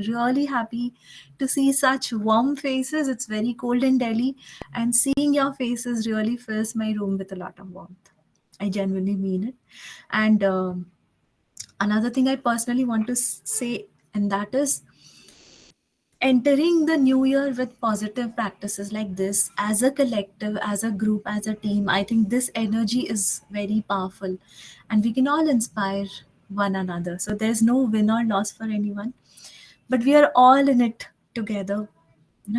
really happy to see such warm faces. It's very cold in Delhi, and seeing your faces really fills my room with a lot of warmth. I genuinely mean it. And another thing I personally want to say, and that is entering the new year with positive practices like this as a collective, as a group, as a team. I think this energy is very powerful, and we can all inspire one another. So there's no win or loss for anyone, but we are all in it together,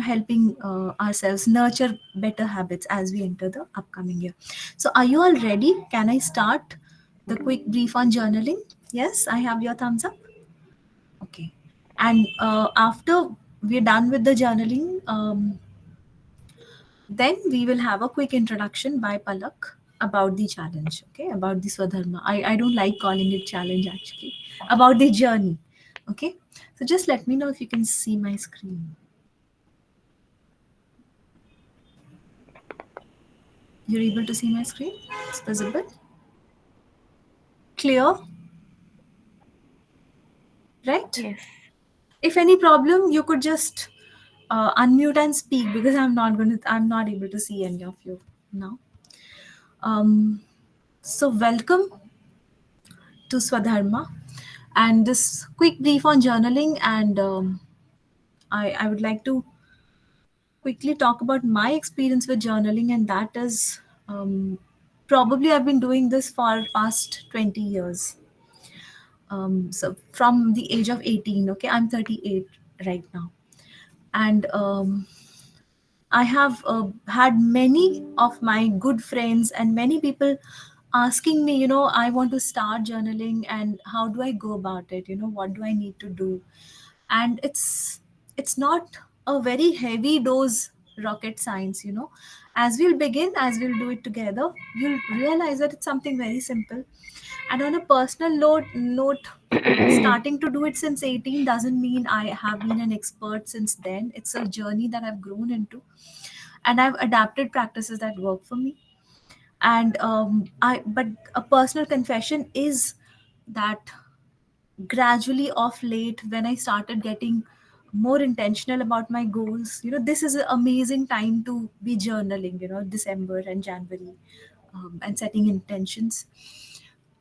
helping ourselves nurture better habits as we enter the upcoming year. So are you all ready? Can I start the quick brief on journaling? Yes, I have your thumbs up. Okay. And after we're done with the journaling, then we will have a quick introduction by Palak about the challenge, okay, about the Swadharma. I don't like calling it challenge actually, about the journey, okay. So just let me know if you can see my screen. You're able to see my screen? It's visible? Clear? Right? Yes. If any problem, you could just unmute and speak because I'm not able to see any of you now. Um, so welcome to Swadharma and this quick brief on journaling. And I would like to quickly talk about my experience with journaling, and that is probably I've been doing this for past 20 years. So from the age of 18, okay, I'm 38 right now. And I have had many of my good friends and many people asking me, I want to start journaling and how do I go about it? What do I need to do? And it's not a very heavy dose rocket science. As we'll do it together, you'll realize that it's something very simple. And on a personal note, starting to do it since 18 doesn't mean I have been an expert since then. It's a journey that I've grown into, and I've adapted practices that work for me. And but a personal confession is that gradually of late, when I started getting more intentional about my goals, this is an amazing time to be journaling, December and January, and setting intentions.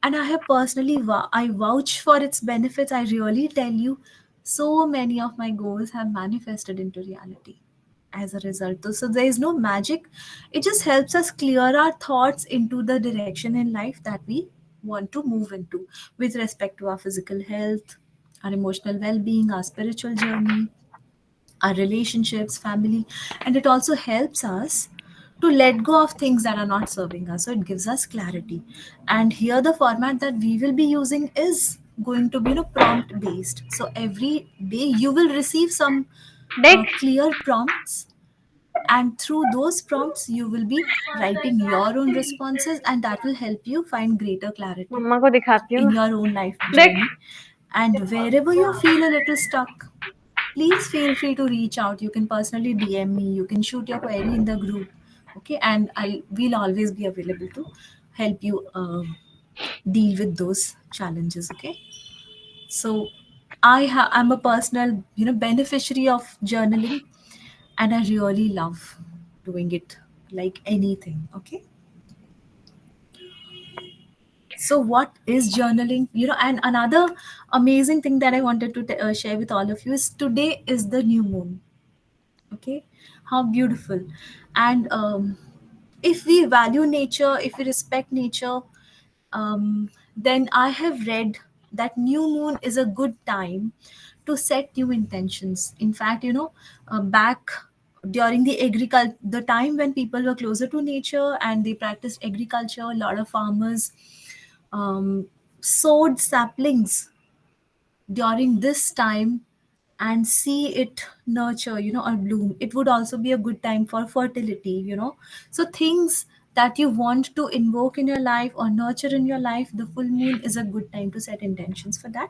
And I have personally I vouch for its benefits. I really tell you, so many of my goals have manifested into reality as a result. So there is no magic. It just helps us clear our thoughts into the direction in life that we want to move into, with respect to our physical health, our emotional well-being, our spiritual journey, our relationships, family. And it also helps us to let go of things that are not serving us. So it gives us clarity. And here, the format that we will be using is going to be, prompt based. So every day you will receive some देख clear prompts, and through those prompts you will be writing your own responses, and that will help you find greater clarity मम्मा को दिखाती हूँ in ना your own life देख journey. And wherever you feel a little stuck, please feel free to reach out. You can personally DM me, you can shoot your query in the group, okay, and we'll always be available to help you deal with those challenges, okay. So I'm a personal, beneficiary of journaling, and I really love doing it like anything, okay. So what is journaling? And another amazing thing that I wanted to share with all of you is today is the new moon, okay. How beautiful. And if we value nature, if we respect nature, then I have read that new moon is a good time to set new intentions. In fact, back during the time when people were closer to nature and they practiced agriculture, a lot of farmers um, sowed saplings during this time and see it nurture, or bloom. It would also be a good time for fertility, so things that you want to invoke in your life or nurture in your life, the full moon is a good time to set intentions for that.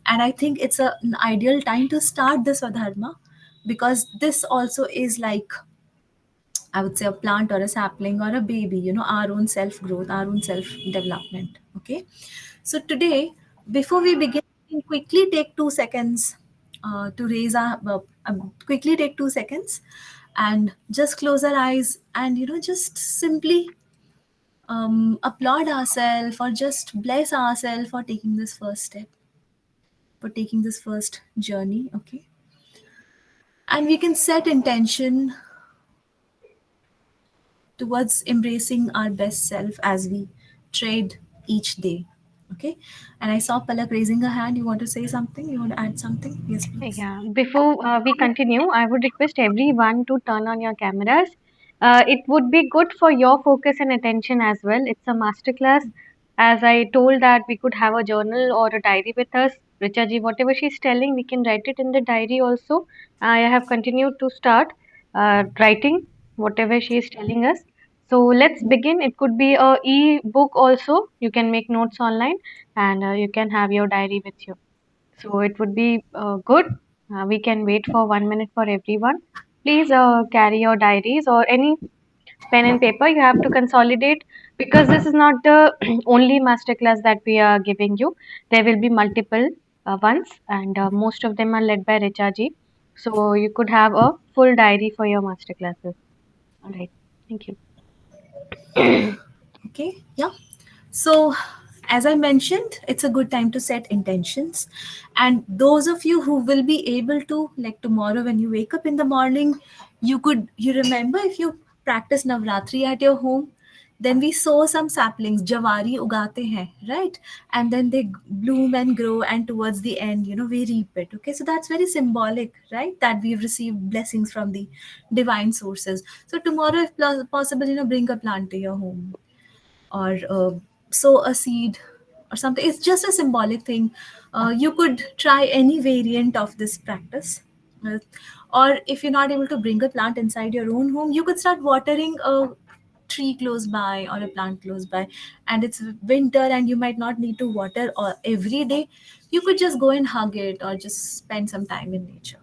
And I think it's an ideal time to start the Swadharma, because this also is like, I would say, a plant or a sapling or a baby, our own self growth, our own self development. Okay. So today, before we begin, quickly take 2 seconds to raise our quickly take 2 seconds and just close our eyes and just simply applaud ourselves or just bless ourselves for taking this first step, for taking this first journey. Okay, and we can set intention towards embracing our best self as we trade each day. Okay, and I saw Palak raising her hand. You want to say something? You want to add something? Yes, please. Yeah, before we continue, I would request everyone to turn on your cameras. It would be good for your focus and attention as well. It's a masterclass. As I told that we could have a journal or a diary with us. Richa ji, whatever she's telling, we can write it in the diary also. I have continued to start writing whatever she is telling us. So let's begin. It could be a e-book also. You can make notes online and you can have your diary with you. So it would be good. We can wait for 1 minute for everyone. Please carry your diaries or any pen and paper. You have to consolidate because this is not the only masterclass that we are giving you. There will be multiple ones, and most of them are led by Richa ji. So you could have a full diary for your masterclasses. All right. Thank you. Okay, yeah. So, as I mentioned, it's a good time to set intentions. And those of you who will be able to, like tomorrow when you wake up in the morning, you remember if you practice Navratri at your home, then we sow some saplings, jawari ugate hain, right? And then they bloom and grow, and towards the end, we reap it. Okay, so that's very symbolic, right? That we've received blessings from the divine sources. So tomorrow, if possible, bring a plant to your home or sow a seed or something. It's just a symbolic thing. You could try any variant of this practice. Uh, or if you're not able to bring a plant inside your own home, you could start watering a tree close by or a plant close by, and it's winter and you might not need to water or every day. You could just go and hug it or just spend some time in nature.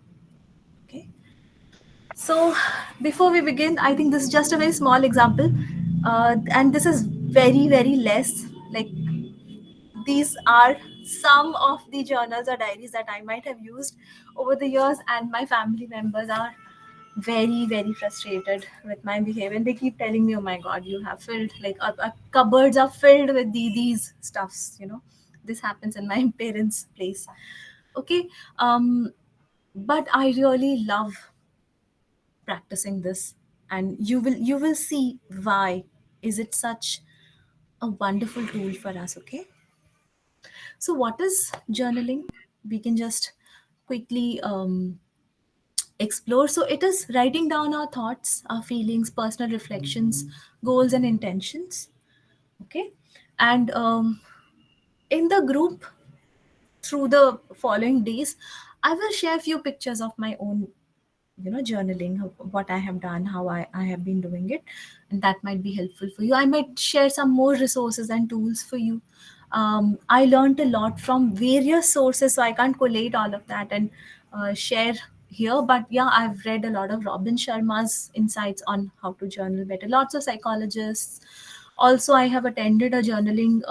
Okay, so before we begin, I think this is just a very small example, and this is very, very less. Like, these are some of the journals or diaries that I might have used over the years, and my family members are very, very frustrated with my behavior. And they keep telling me, "Oh my God, you have filled like cupboards are filled with these stuffs." This happens in my parents' place. Okay, but I really love practicing this, and you will see why is it such a wonderful tool for us. Okay, so what is journaling? We can just quickly explore. So it is writing down our thoughts, our feelings, personal reflections, goals and intentions. Okay, and in the group through the following days, I will share a few pictures of my own journaling, what I have done, how I have been doing it, and that might be helpful for you. I might share some more resources and tools for you. I learned a lot from various sources, so I can't collate all of that and share here, but yeah, I've read a lot of Robin Sharma's insights on how to journal better, lots of psychologists. Also, I have attended a journaling,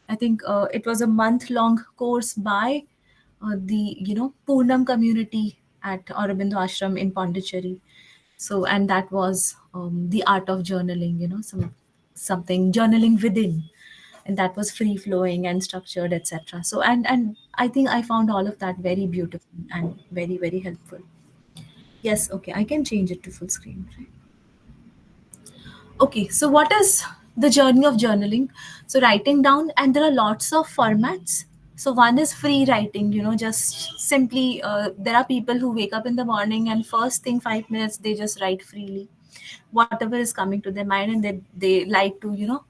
I think it was a month long course by the Poonam community at Aurobindo Ashram in Pondicherry. So, and that was the art of journaling. Something journaling within, and that was free flowing and structured, etc. So, and I think I found all of that very beautiful and very, very helpful. Yes, okay, I can change it to full screen. Right? Okay, so what is the journey of journaling? So writing down, and there are lots of formats. So one is free writing, just simply there are people who wake up in the morning and first thing 5 minutes they just write freely, whatever is coming to their mind, and they like to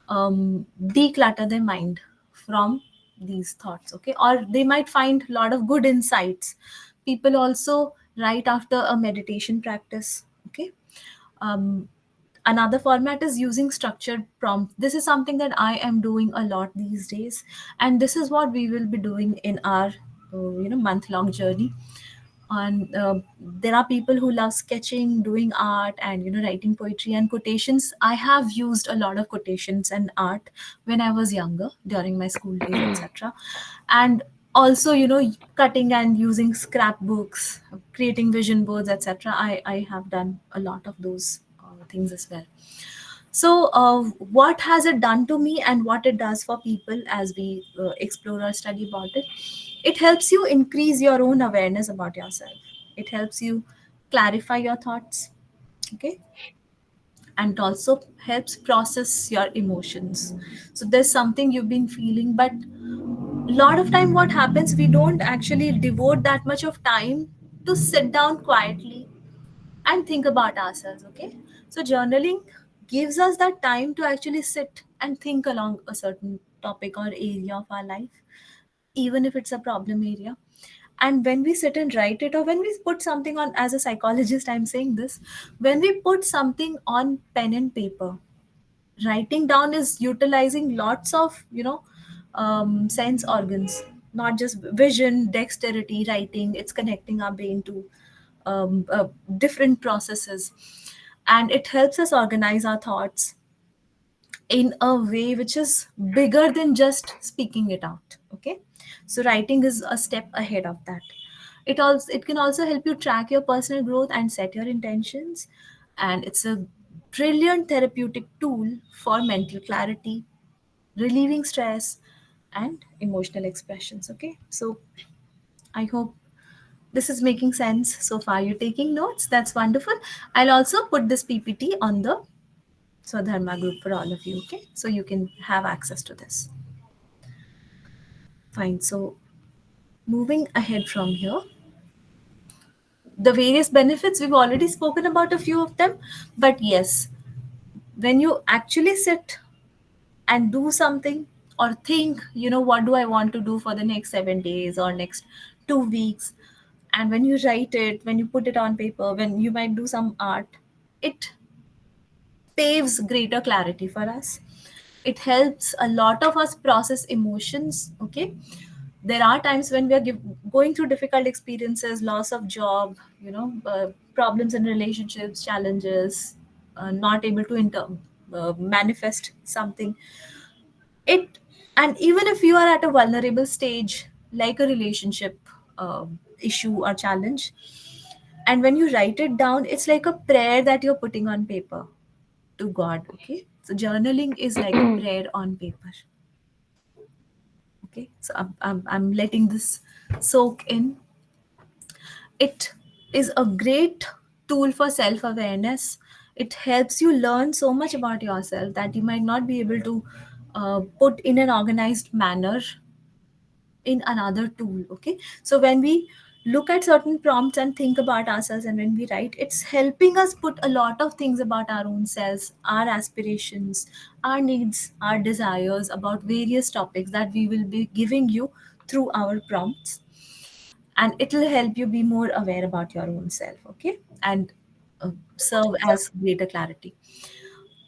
declutter their mind from these thoughts. Okay, or they might find a lot of good insights. People also write after a meditation practice. Okay, um, another format is using structured prompt. This is something that I am doing a lot these days, and this is what we will be doing in our month long journey. And there are people who love sketching, doing art, and writing poetry and quotations. I have used a lot of quotations and art when I was younger during my school days, etc. And Also, cutting and using scrapbooks, creating vision boards, etc. I have done a lot of those things as well. So what has it done to me and what it does for people as we explore or study about it? It helps you increase your own awareness about yourself. It helps you clarify your thoughts. Okay. And it also helps process your emotions. So there's something you've been feeling, but lot of time what happens, we don't actually devote that much of time to sit down quietly and think about ourselves. Okay, so journaling gives us that time to actually sit and think along a certain topic or area of our life, even if it's a problem area. And when we sit and write it, or when we put something on, as a psychologist I'm saying this, when we put something on pen and paper, writing down is utilizing lots of sense organs, not just vision, dexterity. Writing, it's connecting our brain to different processes, and it helps us organize our thoughts in a way which is bigger than just speaking it out. Okay, so writing is a step ahead of that. It can also help you track your personal growth and set your intentions, and it's a brilliant therapeutic tool for mental clarity, relieving stress, and emotional expressions. Okay, so I hope this is making sense so far. You're taking notes, that's wonderful. I'll also put this PPT on the Swadharma group for all of you, okay? So you can have access to this. Fine. So moving ahead from here, the various benefits, we've already spoken about a few of them, but yes, when you actually sit and do something or think, what do I want to do for the next 7 days or next 2 weeks? And when you write it, when you put it on paper, when you might do some art, it paves greater clarity for us. It helps a lot of us process emotions. Okay, there are times when we are going through difficult experiences, loss of job, problems in relationships, challenges, not able to manifest something. It And even if you are at a vulnerable stage, like a relationship issue or challenge, and when you write it down, it's like a prayer that you're putting on paper to God. Okay, so journaling is like a prayer on paper. Okay, so I'm letting this soak in. It is a great tool for self awareness. It helps you learn so much about yourself that you might not be able to put in an organized manner in another tool. Okay, so when we look at certain prompts and think about ourselves, and when we write, it's helping us put a lot of things about our own selves, our aspirations, our needs, our desires, about various topics that we will be giving you through our prompts, and it will help you be more aware about your own self. Okay, and serve as greater clarity.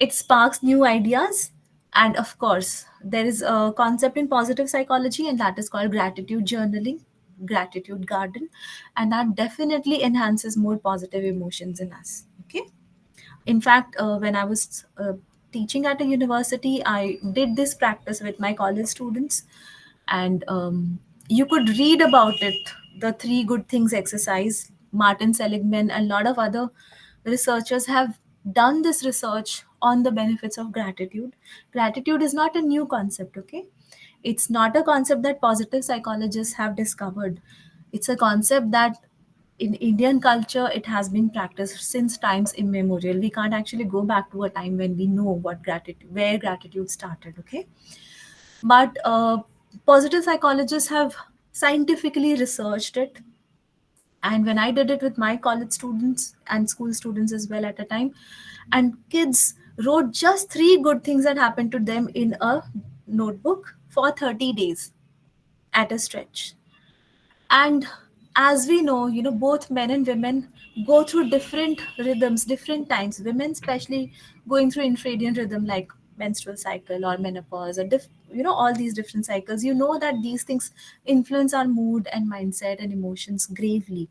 It sparks new ideas, and of course there is a concept in positive psychology, and that is called gratitude journaling, gratitude garden, and that definitely enhances more positive emotions in us. Okay, in fact, when I was teaching at a university, I did this practice with my college students, and you could read about it. The three good things exercise, Martin Seligman, and a lot of other researchers have done this research on the benefits of gratitude. Gratitude is not a new concept, okay? It's not a concept that positive psychologists have discovered. It's a concept that in Indian culture, it has been practiced since times immemorial. We can't actually go back to a time when we know where gratitude started. Okay, but positive psychologists have scientifically researched it, and when I did it with my college students and school students as well at a time, and kids wrote just three good things that happened to them in a notebook for 30 days at a stretch. And as we know, both men and women go through different rhythms, different times. Women especially going through infradian rhythm, like menstrual cycle or menopause, or all these different cycles. You know that these things influence our mood and mindset and emotions gravely.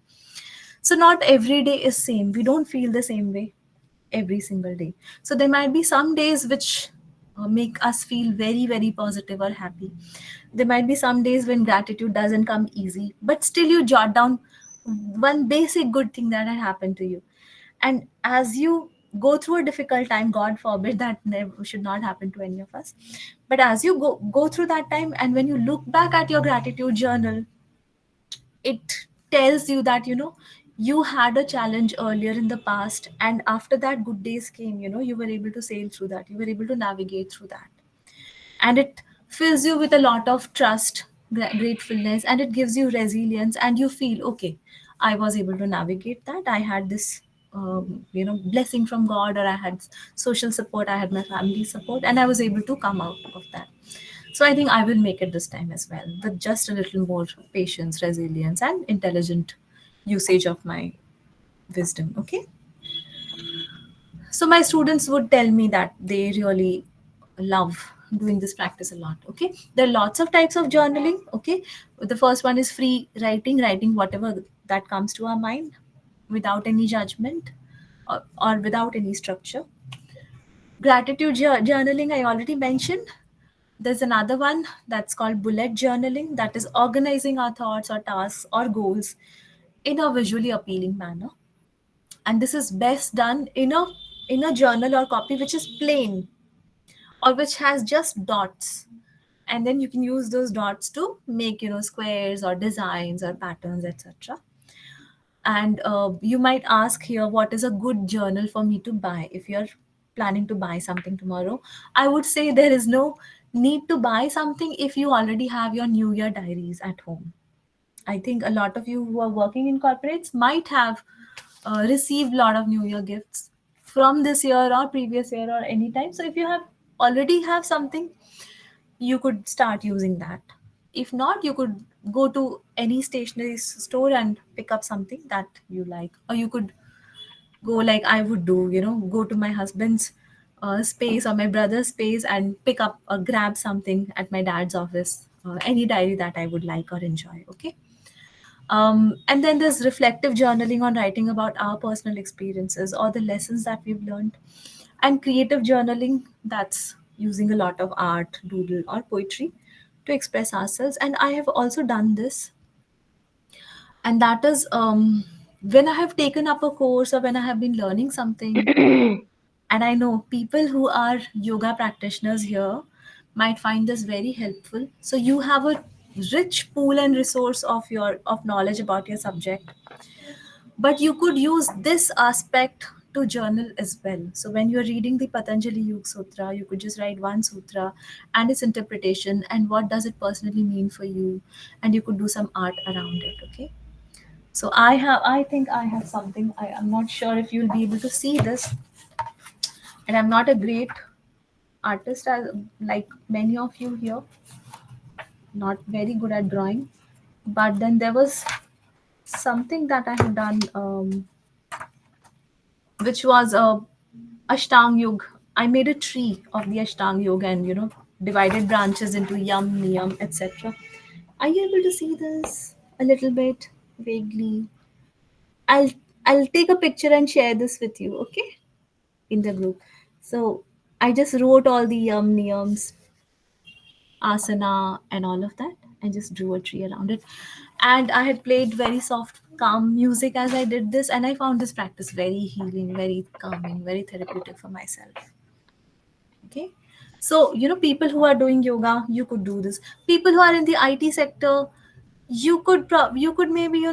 So not every day is same. We don't feel the same way every single day. So there might be some days which make us feel very, very positive or happy. There might be some days when gratitude doesn't come easy, but still you jot down one basic good thing that had happened to you. And as you go through a difficult time, God forbid that never should not happen to any of us. But as you go through that time, and when you look back at your gratitude journal, it tells you that you had a challenge earlier in the past, and after that good days came, you were able to sail through that, you were able to navigate through that. And it fills you with a lot of trust, gratefulness, and it gives you resilience, and you feel okay, I was able to navigate that. I had this blessing from God, or I had social support, I had my family support, and I was able to come out of that. So I think I will make it this time as well, with just a little more patience, resilience, and intelligent usage of my wisdom. Okay. So my students would tell me that they really love doing this practice a lot. Okay. There are lots of types of journaling. Okay. The first one is free writing, writing whatever that comes to our mind without any judgment, or without any structure. Gratitude journaling, I already mentioned. There's another one that's called bullet journaling, that is organizing our thoughts or tasks or goals in a visually appealing manner. And this is best done in a journal or copy which is plain, or which has just dots. And then you can use those dots to make squares or designs or patterns, etc. And you might ask here, what is a good journal for me to buy? If you're planning to buy something tomorrow, I would say there is no need to buy something if you already have your New Year diaries at home. I think a lot of you who are working in corporates might have received a lot of New Year gifts from this year or previous year or any time. So if you have already have something, you could start using that. If not, you could go to any stationery store and pick up something that you like. Or you could go like I would do, go to my husband's space or my brother's space and pick up or grab something at my dad's office, any diary that I would like or enjoy. Okay. And then there's reflective journaling, on writing about our personal experiences or the lessons that we've learned. And creative journaling, that's using a lot of art, doodle, or poetry to express ourselves. And I have also done this, and that is when I have taken up a course or when I have been learning something. And I know people who are yoga practitioners here might find this very helpful. So you have a rich pool and resource of knowledge about your subject, but you could use this aspect to journal as well. So when you're reading the Patanjali Yoga Sutra, you could just write one sutra and its interpretation and what does it personally mean for you, and you could do some art around it. Okay. So I think I have something. I'm not sure if you'll be able to see this, and I'm not a great artist as like many of you here, not very good at drawing. But then there was something that I had done, which was a Ashtang Yoga. I made a tree of the Ashtang Yoga and divided branches into Yam, Niyam, etc. Are you able to see this a little bit vaguely? I'll I'll take a picture and share this with you, okay, in the group. So I just wrote all the Yam, Niyams, asana, and all of that, and just drew a tree around it. And I had played very soft, calm music as I did this, and I found this practice very healing, very calming, very therapeutic for myself. Okay. So, people who are doing yoga, you could do this. People who are in the IT sector, you could maybe,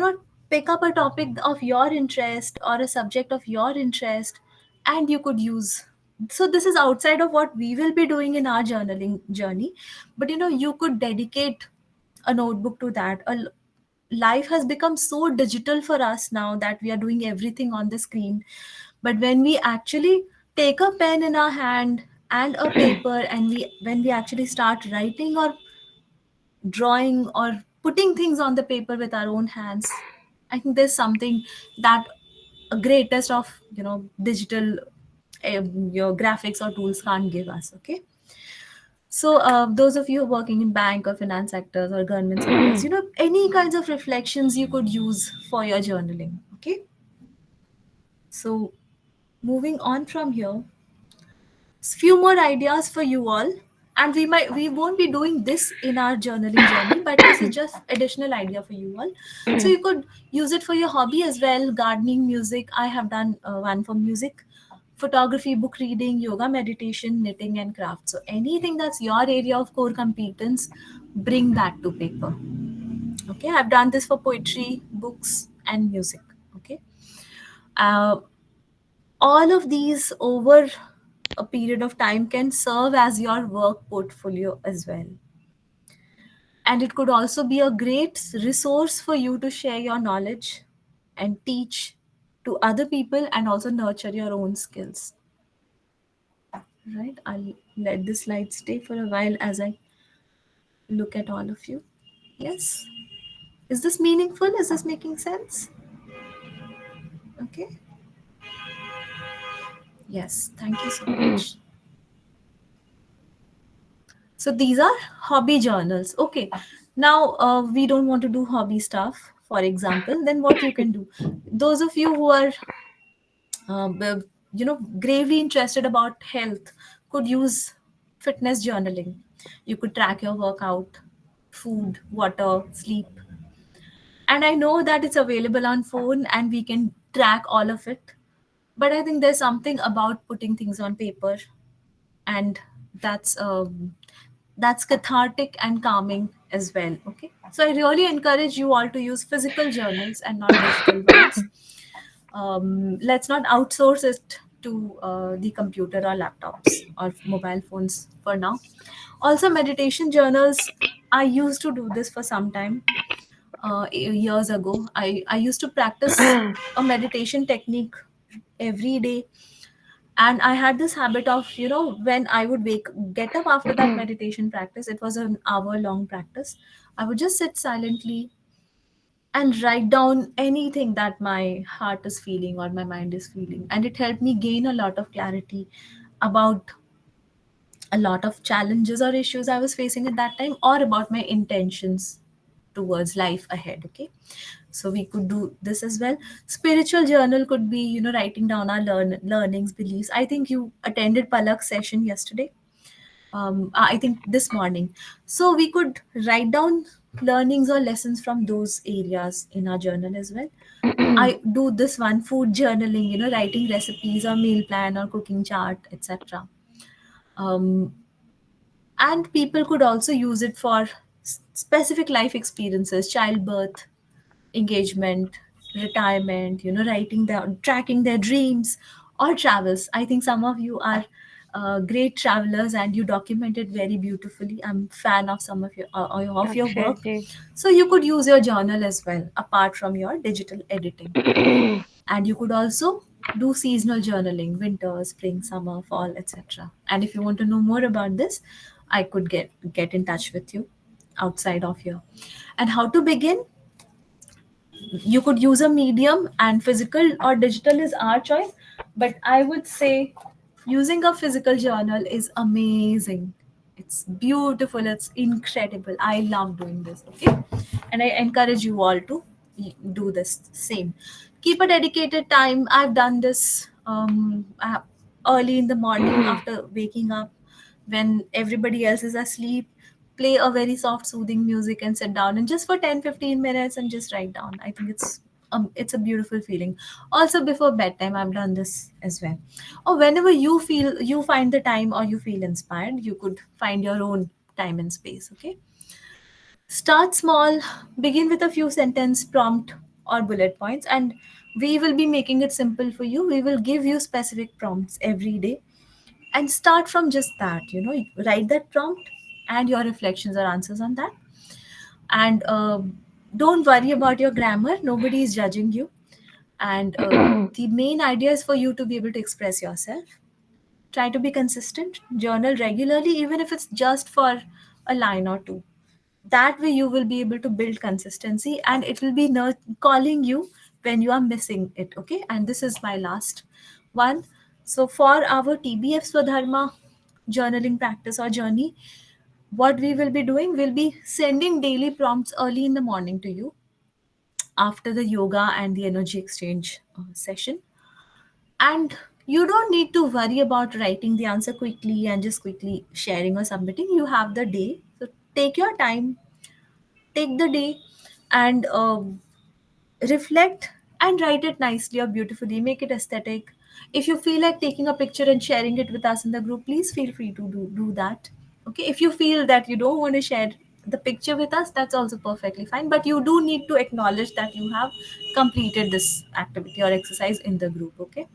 pick up a topic of your interest or a subject of your interest, and you could use. So this is outside of what we will be doing in our journaling journey, but you could dedicate a notebook to that. Life has become so digital for us now that we are doing everything on the screen. But when we actually take a pen in our hand and a paper, and when we actually start writing or drawing or putting things on the paper with our own hands, I think there's something that a greatest of digital your graphics or tools can't give us. Okay. So those of you working in bank or finance sectors or government sectors, any kinds of reflections you could use for your journaling. Okay. So moving on from here, few more ideas for you all, and we won't be doing this in our journaling journey, but this is just additional idea for you all. So you could use it for your hobby as well: gardening, music. I have done one for music, photography, book reading, yoga, meditation, knitting, and craft. So anything that's your area of core competence, bring that to paper. Okay, I've done this for poetry, books, and music. Okay. uh, all of these over a period of time can serve as your work portfolio as well. And it could also be a great resource for you to share your knowledge and teach to other people and also nurture your own skills. Right? I'll let this slide stay for a while as I look at all of you. Yes. Is this meaningful? Is this making sense? Okay. Yes. Thank you so much. So these are hobby journals. Okay. Now we don't want to do hobby stuff, for example. Then what you can do? Those of you who are, gravely interested about health, could use fitness journaling. You could track your workout, food, water, sleep, and I know that it's available on phone and we can track all of it. But I think there's something about putting things on paper, and that's um, that's cathartic and calming as well. Okay, so I really encourage you all to use physical journals and not digital ones. Let's not outsource it to the computer or laptops or mobile phones for now. Also, meditation journals, I used to do this for some time. Years ago, I used to practice a meditation technique every day. And I had this habit of, when I would get up after that meditation practice, it was an hour long practice. I would just sit silently and write down anything that my heart is feeling or my mind is feeling, and it helped me gain a lot of clarity about a lot of challenges or issues I was facing at that time, or about my intentions towards life ahead. Okay. So we could do this as well. Spiritual journal could be, writing down our learnings, beliefs. I think you attended Palak's session yesterday. I think this morning. So we could write down learnings or lessons from those areas in our journal as well. I do this one, food journaling, writing recipes or meal plan or cooking chart, etc. Um, and people could also use it for specific life experiences: childbirth, engagement, retirement, writing down, tracking their dreams, or travels. I think some of you are great travelers and you document it very beautifully. I'm fan of some of your Akshay work. ji. So you could use your journal as well apart from your digital editing. And you could also do seasonal journaling: winter, spring, summer, fall, etc. And if you want to know more about this, I could get in touch with you outside of here. And how to begin? You could use a medium, and physical or digital is our choice, but I would say using a physical journal is amazing. It's beautiful, it's incredible. I love doing this. Okay, and I encourage you all to do this same. Keep a dedicated time. I've done this early in the morning after waking up, when everybody else is asleep. Play a very soft soothing music and sit down and just for 10-15 minutes and just write down. I think it's a beautiful feeling. Also before bedtime, I've done this as well. Or whenever you find the time or you feel inspired, you could find your own time and space. Okay, start small. Begin with a few sentence prompt or bullet points, and we will be making it simple for you. We will give you specific prompts every day, and start from just that. Write that prompt and your reflections or answers on that. And don't worry about your grammar. Nobody is judging you. And the main idea is for you to be able to express yourself. Try to be consistent. Journal regularly, even if it's just for a line or two. That way you will be able to build consistency, and it will be calling you when you are missing it. Okay, and this is my last one. So for our TBF Swadharma journaling practice or journey, what we will be doing, we'll be sending daily prompts early in the morning to you after the yoga and the energy exchange session. And You don't need to worry about writing the answer quickly and just quickly sharing or submitting. You have the day. So take your time, take the day, and reflect and write it nicely or beautifully, make it aesthetic. If you feel like taking a picture and sharing it with us in the group, please feel free to do that. Okay, if you feel that you don't want to share the picture with us, that's also perfectly fine, but you do need to acknowledge that you have completed this activity or exercise in the group. Okay,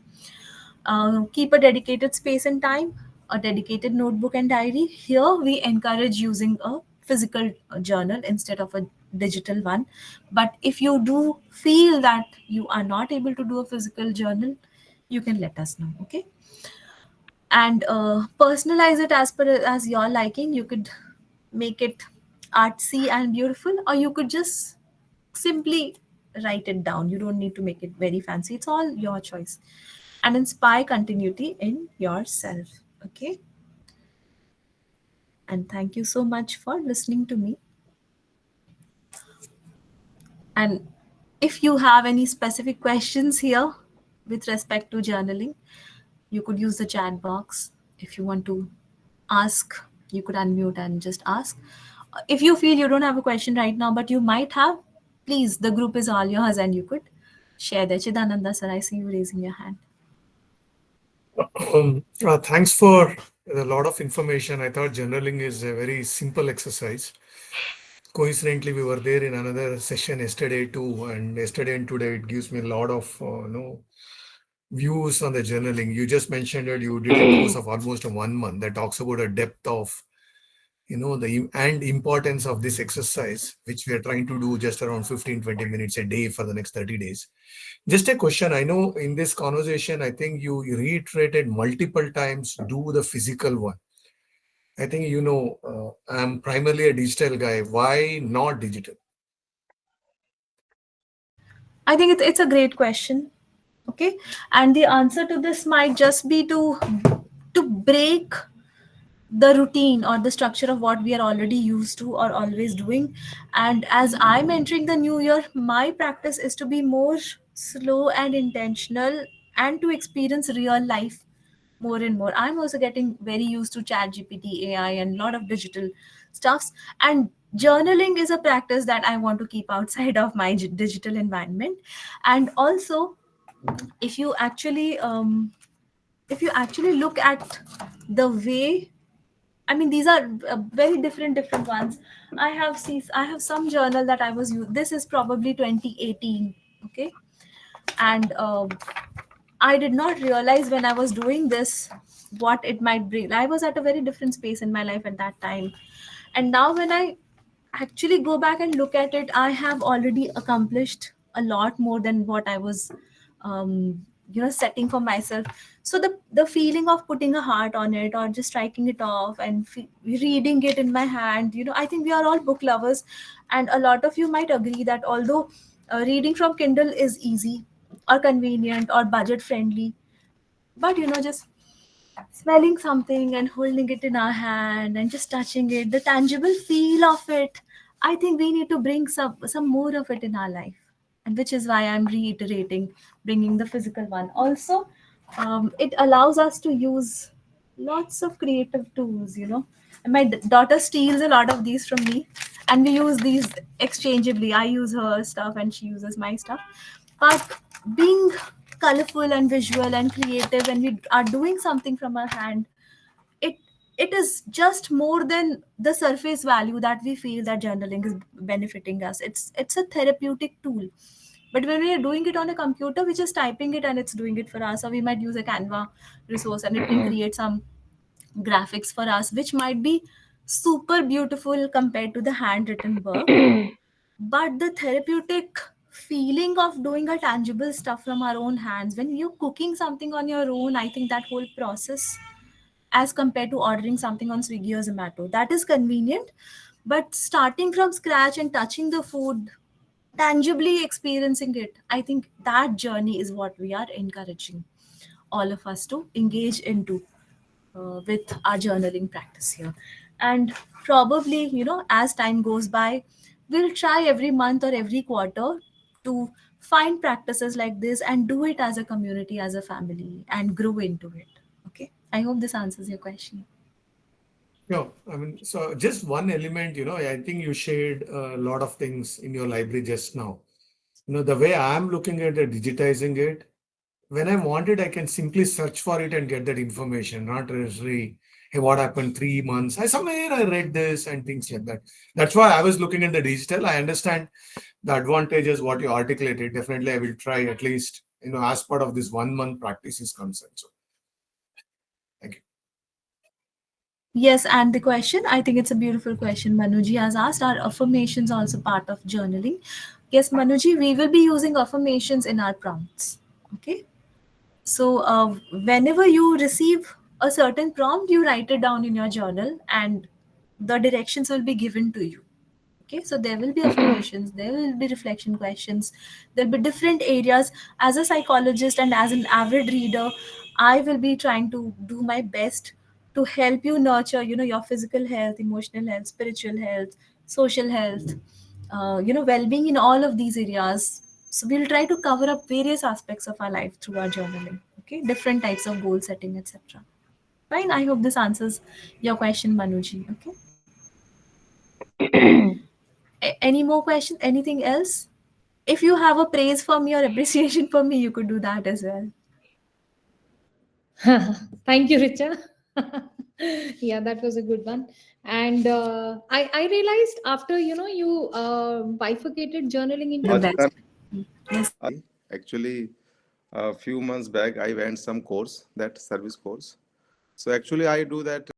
keep a dedicated space and time, a dedicated notebook and diary. Here, we encourage using a physical journal instead of a digital one. But if you do feel that you are not able to do a physical journal, you can let us know. Okay, and personalize it as per as your liking. You could make it artsy and beautiful, or you could just simply write it down. You don't need to make it very fancy. It's all your choice. And inspire continuity in yourself. Okay. And thank you so much for listening to me. And if you have any specific questions here with respect to journaling, you could use the chat box. If you want to ask, you could unmute and just ask. If you feel you don't have a question right now, but you might have, please, the group is all yours and you could share that. Chidananda sir, I see you raising your hand. Thanks for a lot of information. I thought journaling is a very simple exercise. Coincidentally, we were there in another session yesterday too, and yesterday and today it gives me a lot of views on the journaling. You just mentioned that you did a course of almost 1 month that talks about a depth of and importance of this exercise, which we are trying to do just around 15-20 minutes a day for the next 30 days. Just a question. I know in this conversation, I think you reiterated multiple times, do the physical one. I think, I'm primarily a digital guy. Why not digital? I think it's a great question. Okay, and the answer to this might just be to break the routine or the structure of what we are already used to or always doing. And as I'm entering the new year, my practice is to be more slow and intentional and to experience real life more and more. I'm also getting very used to chat gpt, AI, and a lot of digital stuffs. And journaling is a practice that I want to keep outside of my digital environment. And also, if you actually look at the way, I mean, these are very different ones. I have some journal that I was using. This is probably 2018. Okay, and I did not realize when I was doing this what it might bring. I was at a very different space in my life at that time, and now when I actually go back and look at it, I have already accomplished a lot more than what I was setting for myself. So the feeling of putting a heart on it or just striking it off and reading it in my hand, I think we are all book lovers, and a lot of you might agree that although reading from Kindle is easy or convenient or budget friendly, but just smelling something and holding it in our hand and just touching it, the tangible feel of it, I think we need to bring some more of it in our life. And which is why I'm reiterating bringing the physical one. Also, it allows us to use lots of creative tools. And my daughter steals a lot of these from me, and we use these exchangeably. I use her stuff and she uses my stuff. But being colorful and visual and creative when we are doing something from our hand, it it is just more than the surface value that we feel that journaling is benefiting us. It's a therapeutic tool. But when we are doing it on a computer, we're just typing it and it's doing it for us. Or we might use a Canva resource and it can create some graphics for us, which might be super beautiful compared to the handwritten work. But the therapeutic feeling of doing a tangible stuff from our own hands, when you're cooking something on your own, I think that whole process, as compared to ordering something on Swiggy or Zomato, that is convenient. But starting from scratch and touching the food, tangibly experiencing it, I think that journey is what we are encouraging all of us to engage into with our journaling practice here. And probably, as time goes by, we'll try every month or every quarter to find practices like this and do it as a community, as a family, and grow into it. Okay, I hope this answers your question. Yeah, I mean, so just one element, I think you shared a lot of things in your library just now. The way I'm looking at it, digitizing it, when I want it, I can simply search for it and get that information, not necessarily, hey, what happened 3 months? Somewhere I read this and things like that. That's why I was looking at the digital. I understand the advantages, what you articulated. Definitely, I will try at least, as part of this 1 month practice is concerned. So, thank you. Yes, and the question, I think it's a beautiful question. Manuji has asked, are affirmations also part of journaling? Yes, Manuji, we will be using affirmations in our prompts. Okay. So, whenever you receive a certain prompt, you write it down in your journal and the directions will be given to you. Okay, so there will be affirmations, there will be reflection questions, there'll be different areas. As a psychologist and as an avid reader, I will be trying to do my best to help you nurture, your physical health, emotional health, spiritual health, social health, well-being in all of these areas. So we'll try to cover up various aspects of our life through our journaling. Okay, different types of goal setting, etc. Fine, I hope this answers your question, Manuji. Okay, any more questions, anything else? If you have a praise for me or appreciation for me, you could do that as well. Thank you, Richa. Yeah, that was a good one. And I realized after you bifurcated journaling into The Ashkan, best. Yes. actually, a few months back, I went some course, that service course. So actually, I do that